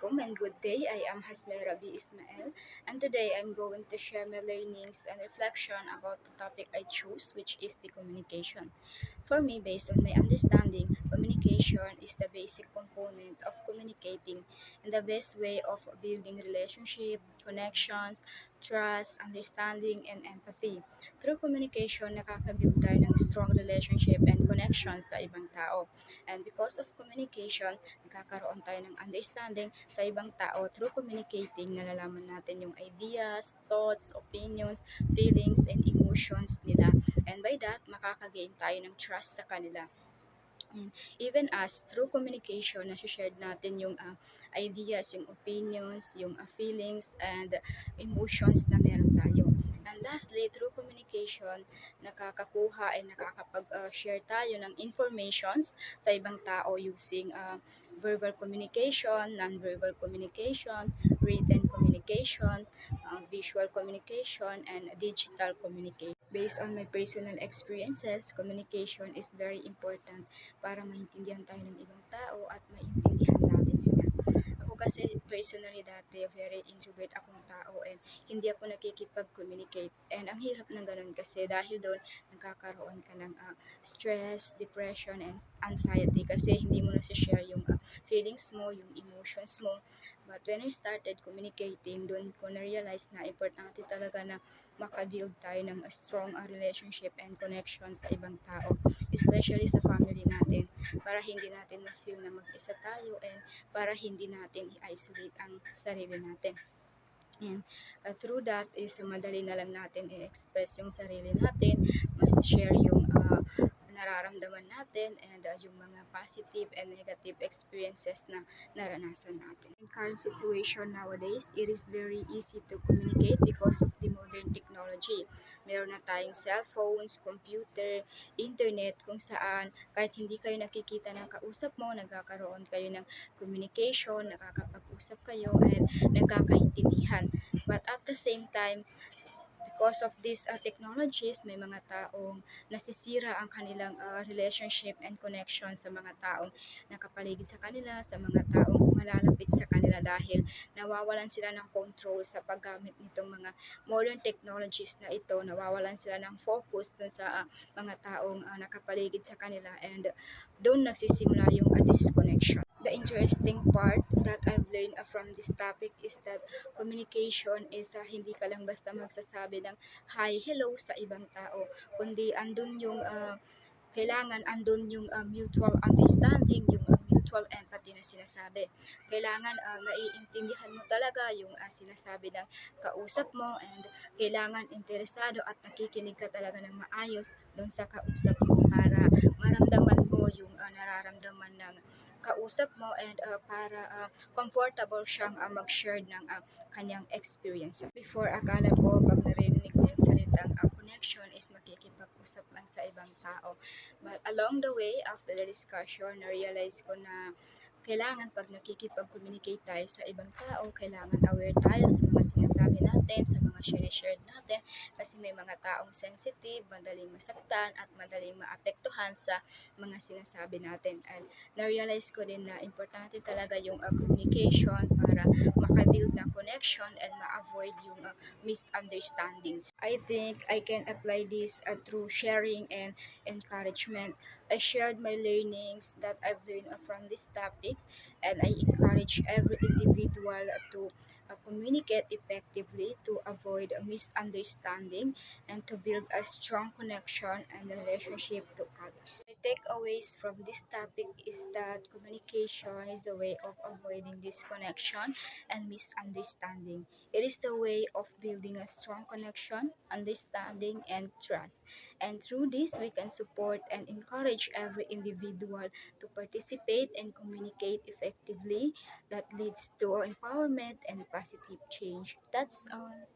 alaikum and good day. I am Hasme Rabi Ismail, and today I'm going to share my learnings and reflection about the topic I chose, which is the communication. For me, based on my understanding, communication is the basic component of communicating and the best way of building relationship, connections, trust, understanding, and empathy. Through communication, nakakabuild tayo ng strong relationship and connection sa ibang tao. And because of communication, nagkakaroon tayo ng understanding sa ibang tao. Through communicating, nalalaman natin yung ideas, thoughts, opinions, feelings, and emotions nila. And by that, makakagain tayo ng trust sa kanila. And even as through communication, nasi-shared natin yung ideas, yung opinions, yung feelings, and emotions na meron tayo. And lastly, through communication, nakakakuha ay nakakapag-share tayo ng informations sa ibang tao using verbal communication, non-verbal communication, written communication, visual communication, and digital communication. Based on my personal experiences, communication is very important para maintindihan tayo ng ibang tao at maintindihan natin sila. Ako kasi personally dati very introvert akong tao and hindi ako nakikipag-communicate. And ang hirap ng ganun kasi dahil doon nagkakaroon ka ng stress, depression, and anxiety kasi hindi mo na-share yung feelings mo, yung emotions mo. But when I started communicating, doon ko na-realize na importante talaga na makabuild tayo ng a strong relationship and connection sa ibang tao, especially sa family natin, para hindi natin ma-feel na mag-isa tayo and para hindi natin i-isolate ang sarili natin. And through that is madali na lang natin i-express yung sarili natin, mas-share yung nararamdaman natin and yung mga positive and negative experiences na naranasan natin. In current situation nowadays, it is very easy to communicate because of the modern technology. Meron na tayong cellphones, computer, internet, kung saan kahit hindi kayo nakikita ng kausap mo, nagkakaroon kayo ng communication, nakakapag-usap kayo, and nagkakaintindihan. But at the same time, because of these technologies, may mga taong nasisira ang kanilang relationship and connection sa mga taong nakapaligid sa kanila, sa mga taong malalapit sa kanila dahil nawawalan sila ng control sa paggamit nitong mga modern technologies na ito, nawawalan sila ng focus dun sa mga taong nakapaligid sa kanila and doon nagsisimula yung disconnection. The interesting part that I've learned from this topic is that communication is hindi ka lang basta magsasabi ng hi, hello sa ibang tao, kundi andun yung kailangan andun yung mutual understanding, yung mutual empathy na sinasabi. Kailangan naiintindihan mo talaga yung sinasabi ng kausap mo and kailangan interesado at nakikinig ka talaga ng maayos doon sa kausap mo para maramdaman mo yung nararamdaman ng kausap mo and para comfortable siyang mag-share ng kanyang experience. Before, akala ko pag narinig ko yung salitang connection is makikipag-usap lang sa ibang tao. But along the way, after the discussion, na-realize ko na kailangan pag nakikipag-communicate tayo sa ibang tao, kailangan aware tayo sa mga sinasabi natin, sa mga share natin, kasi may mga taong sensitive, madaling masaktan at madaling maapektuhan sa mga sinasabi natin. And na-realize ko din na importante talaga yung communication para makabuild ng connection and ma-avoid yung misunderstandings. I think I can apply this through sharing and encouragement. I shared my learnings that I've learned from this topic, and I encourage every individual to communicate effectively to avoid a misunderstanding and to build a strong connection and relationship to others. My takeaways from this topic is that communication is a way of avoiding disconnection and misunderstanding. It is the way of building a strong connection, understanding, and trust. And through this, we can support and encourage every individual to participate and communicate effectively that leads to empowerment and positive change. That's all.